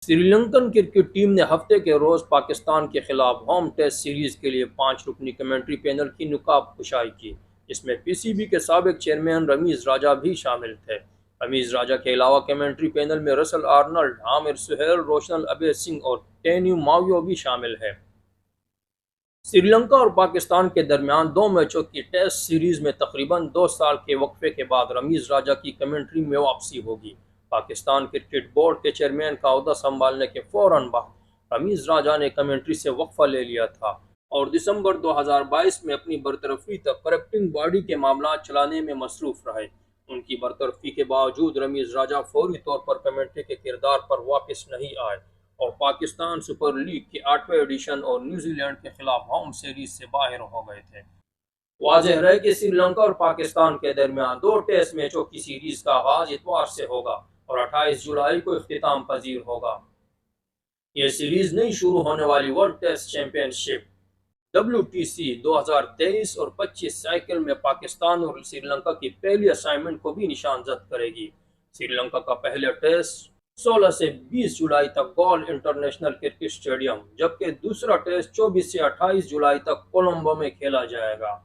Sri Lankan cricket team نے ہفتے کے روز پاکستان کے خلاف ہوم ٹیسٹ سیریز کے لیے 5 رکنی کمنٹری پینل کی نقاب کشائی کی، جس میں پی سی بی کے سابق چیئرمین رمیز راجہ بھی شامل تھے۔ رمیز راجہ کے علاوہ کمنٹری پینل میں رسل آرنلڈ، عامر سہیل، روشن ابے سنگھ اور ٹینیو ماویو بھی شامل ہیں۔ سری لنکا اور پاکستان کے درمیان 2 میچوں کی ٹیسٹ سیریز میں تقریباً 2 سال کے وقفے کے بعد رمیز راجہ کی کمنٹری میں واپسی ہوگی۔ پاکستان کرکٹ بورڈ کے چیئرمین کا عہدہ سنبھالنے کے فوراً بعد رمیز راجہ نے کمنٹری سے وقفہ لے لیا تھا اور دسمبر 2022 میں اپنی برطرفی تک کریکٹنگ باڈی کے معاملات چلانے میں مصروف رہے۔ ان کی برطرفی کے باوجود رمیز راجہ فوری طور پر کمنٹری کے کردار پر واپس نہیں آئے اور پاکستان سپر لیگ کے 8ویں ایڈیشن اور نیوزی لینڈ کے خلاف ہوم سیریز سے باہر ہو گئے تھے۔ واضح رہے کہ سری لنکا اور پاکستان کے درمیان 2 ٹیسٹ میچوں کی سیریز کا آغاز اتوار سے ہوگا اور 28 جولائی کو اختتام پذیر ہوگا۔ یہ سیریز نئی شروع ہونے والی ورلڈ ٹیسٹ چیمپئن شپ WTC 2023 اور 25 سائیکل میں پاکستان اور سری لنکا کی پہلی اسائنمنٹ کو بھی نشان زد کرے گی۔ سری لنکا کا پہلا ٹیسٹ 16 سے 20 جولائی تک گول انٹرنیشنل کرکٹ اسٹیڈیم، جبکہ دوسرا ٹیسٹ 24 سے 28 جولائی تک کولمبو میں کھیلا جائے گا۔